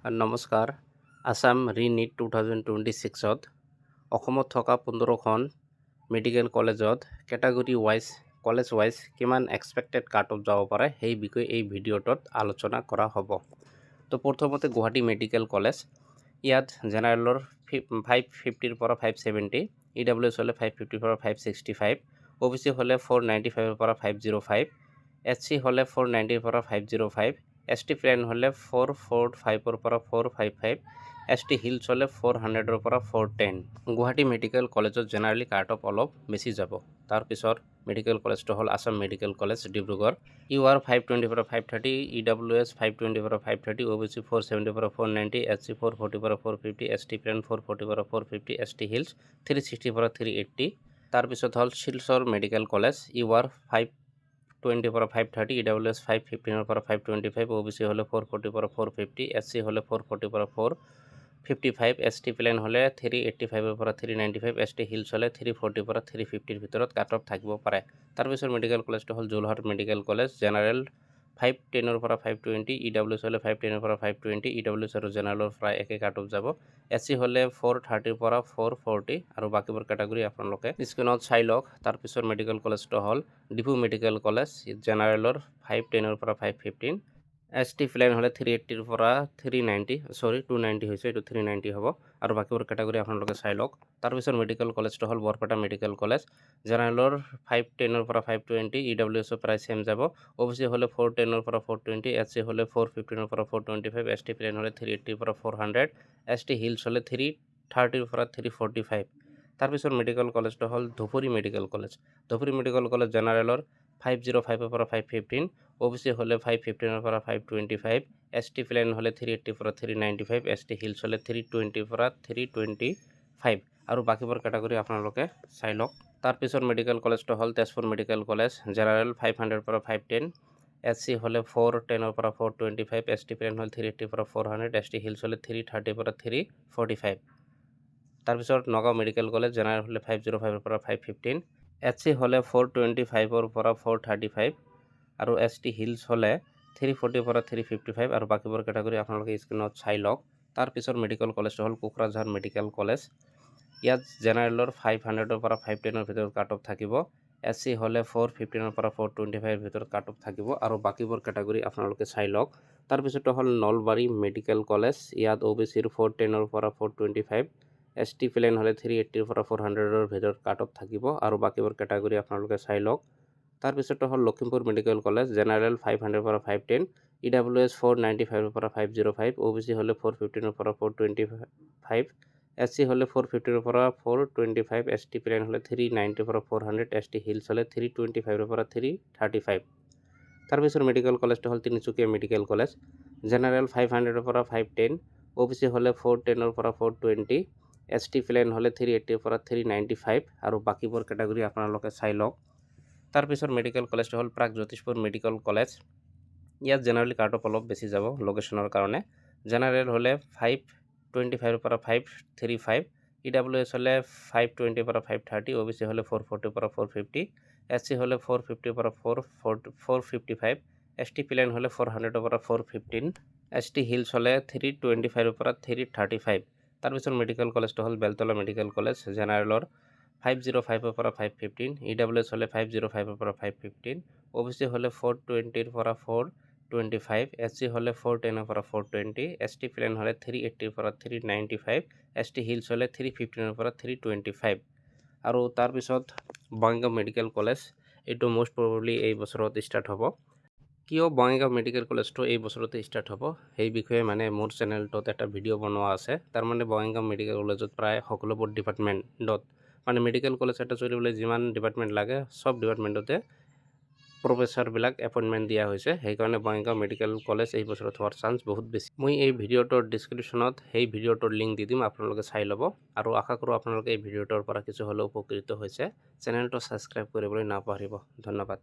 নমস্কাৰ। আসাম ৰি-নিট 2026ত অসমত থকা 15খন মেডিকেল কলেজত কেটাগৰী কলেজ ৱাইজ কিমান এক্সপেক্টেড কাট অফ যাব পাৰে সেই বিষয়ে এই ভিডিঅ'টোত আলোচনা কৰা হ'ব। তো প্ৰথমতে গুৱাহাটী মেডিকেল কলেজ, ইয়াত জেনেৰেলৰ 550 পৰা 570, EWS হ'লে 550 পৰা 565, OBC হ'লে 495 পৰা 505, SC হ'লে 490 পৰা 505, ST প্লেন হ'লে 445 পৰা 455, ST হিলছ হ'লে 400 পৰা 410। গুৱাহাটী মেডিকেল কলেজত জেনেৰেলি কাট অফ অলপ বেছি যাব। তাৰপিছত মেডিকেল কলেজটো হ'ল Assam medical college Dibrugarh, UR 520 পৰা 530, EWS 520 পৰা 530, OBC 470 পৰা 490, SC 440 পৰা 450, ST প্লেন 440 পৰা 450, ST হিলছ 360 পৰা 380। তাৰপিছত হ'ল শিলচৰ মেডিকেল কলেজ, UR 520 পৰা 530, EWS 515 পৰা 525, OBC হ'লে 440 পৰা 450, SC হ'লে 440 পৰা 455, ST প্লেন হ'লে 385 পৰা 395, ST হিলছ হ'লে 340 পৰা 350 ভিতৰত কাট অফ থাকিব পাৰে। তাৰপিছত মেডিকেল কলেজটো হ'ল যোৰহাট মেডিকেল কলেজ, জেনেৰেল 510 পৰা 520, EWS হ'লে 510 পৰা 520, EWS আৰু জেনেৰেলৰ প্ৰায় একে কাট অফ যাব। SC হ'লে 430 পৰা 440 আৰু বাকীবোৰ কেটাগৰী আপোনালোকে স্ক্ৰীনত চাই লওক। তাৰপিছত মেডিকেল কলেজটো হ'ল ডিফু মেডিকেল কলেজ, জেনেৰেলৰ 510 পৰা 515, ST প্লেন হ'লে 380 পৰা 290 হৈছে, এইটো 390 হ'ব আৰু বাকীবোৰ কেটাগৰী আপোনালোকে চাই লওক। তাৰপিছত মেডিকেল কলেজটো হ'ল বৰপেটা মেডিকেল কলেজ, জেনেৰেলৰ 510 পৰা 520, EWS প্ৰায় চেম যাব, OBC হ'লে 410 পৰা 420, SC হ'লে 415 পৰা 425, ST প্লেন হ'লে 380 পৰা 400, ST হিলছ হ'লে 330 পৰা 345। তাৰপিছত মেডিকেল কলেজটো হ'ল Dhubri medical college, Dhubri medical college জেনেৰেলৰ 505 পৰা 515, OBC হ'লে 515 পৰা 525, ST প্লেন হ'লে 380 পৰা 395, ST হিলছ হ'লে 320 পৰা 325 আৰু বাকীবোৰ কেটাগৰী আপোনালোকে চাই লওক। তাৰপিছত মেডিকেল কলেজটো হ'ল তেজপুৰ মেডিকেল কলেজ, জেনেৰেল 500 পৰা 510, SC হ'লে 410 পৰা 425, ST প্লেন হ'ল 380 পৰা 400, ST হিলছ হ'লে 330 পৰা 345। তাৰপিছত নগাঁও মেডিকেল কলেজ, জেনেৰেল হ'লে 505 পৰা 515, SC হ'লে 425 পৰা 435 আৰু ST হিলছ হ'লে 340 পৰা 355 আৰু বাকীবোৰ কেটাগৰী আপোনালোকে স্ক্ৰীনত চাই লওক। তাৰপিছত মেডিকেল কলেজটো হ'ল কোকৰাঝাৰ মেডিকেল কলেজ, ইয়াত জেনেৰেলৰ 500 পৰা 510 ভিতৰত কাট অফ থাকিব, SC হ'লে 415 পৰা 425 ভিতৰত কাট অফ থাকিব আৰু বাকীবোৰ কেটাগৰী আপোনালোকে চাই লওক। তাৰপিছতো হ'ল নলবাৰী মেডিকেল কলেজ, ইয়াত OBCৰ 410 পৰা 425, ST প্লেন হ'লে 380 পৰা 400 ভিতৰত কাট অফ থাকিব আৰু বাকীবোৰ কেটাগৰী আপোনালোকে চাই লওক। তাৰপিছতো হ'ল লখিমপুৰ মেডিকেল কলেজ, জেনেৰেল 500 পৰা 510, EWS 495 পৰা 505, OBC হ'লে 415 পৰা 425, SC হ'লে 415 পৰা 425, ST প্লেন হ'লে 390 পৰা 400, ST হিলছ হ'লে 325 পৰা 335। তাৰপিছত মেডিকেল কলেজটো হ'ল তিনিচুকীয়া মেডিকেল কলেজ, জেনেৰেল 500 পৰা 510, OBC হ'লে 410 পৰা 420, ST প্লেন হ'লে 380 পৰা 395 আৰু বাকীবোৰ কেটাগৰী আপোনালোকে চাই লওক। তাৰপিছত মেডিকেল কলেজটো হ'ল প্ৰাগজ্যোতিষপুৰ মেডিকেল কলেজ, ইয়াত জেনেৰেলি কাট অফ অলপ বেছি যাব লোকেশ্যনৰ কাৰণে, জেনেৰেল হ'লে 525 পৰা 535, EWS হ'লে 520 পৰা 530, OBC হ'লে 440 পৰা 450, SC হ'লে 450 পৰা 455, ST প্লেন হ'লে 400 পৰা 415, ST হিলছ হ'লে 325 পৰা 335। তাৰপিছত মেডিকেল কলেজটো হ'ল বেলতলা মেডিকেল কলেজ, জেনেৰেলৰ 505 পৰা 515, EWS হ'লে 505 পৰা 515, OBC হ'লে 420 পৰা 425, SC হ'লে 410 পৰা 420, ST প্লেন হ'লে 380 পৰা 395, ST হিলছ হ'লে 315 পৰা 325। আৰু তাৰপিছত বঙাইগাঁও মেডিকেল কলেজ, এইটো মষ্ট প্ৰবেবলি এই বছৰত ষ্টাৰ্ট হ'ব। কিয় বঙাইগাঁও মেডিকেল কলেজটো এই বছৰতে ষ্টাৰ্ট হ'ব সেই বিষয়ে মোৰ চেনেলটোত এটা ভিডিঅ' বনোৱা আছে। তাৰমানে বঙাইগাঁও মেডিকেল কলেজত প্ৰায় সকলোবোৰ ডিপাৰ্টমেণ্টত মেডিকেল কলেজ এটা চলিবলৈ যিমান ডিপাৰ্টমেণ্ট লাগে চব ডিপাৰ্টমেণ্টতে প্ৰফেচাৰবিলাক এপইণ্টমেণ্ট দিয়া হৈছে, সেইকাৰণে বঙাইগাঁও মেডিকেল কলেজ এই বছৰত হোৱাৰ চান্স বহুত বেছি। মই এই ভিডিঅ'টোৰ ডিছক্ৰিপশ্যনত সেই ভিডিঅ'টোৰ লিংক দি দিম, আপোনালোকে চাই ল'ব আৰু আশা কৰোঁ আপোনালোকে এই ভিডিঅ'টোৰ পৰা কিছু হ'লেও উপকৃত হৈছে। চেনেলটো ছাবস্ক্ৰাইব কৰিবলৈ নাপাহৰিব। ধন্যবাদ।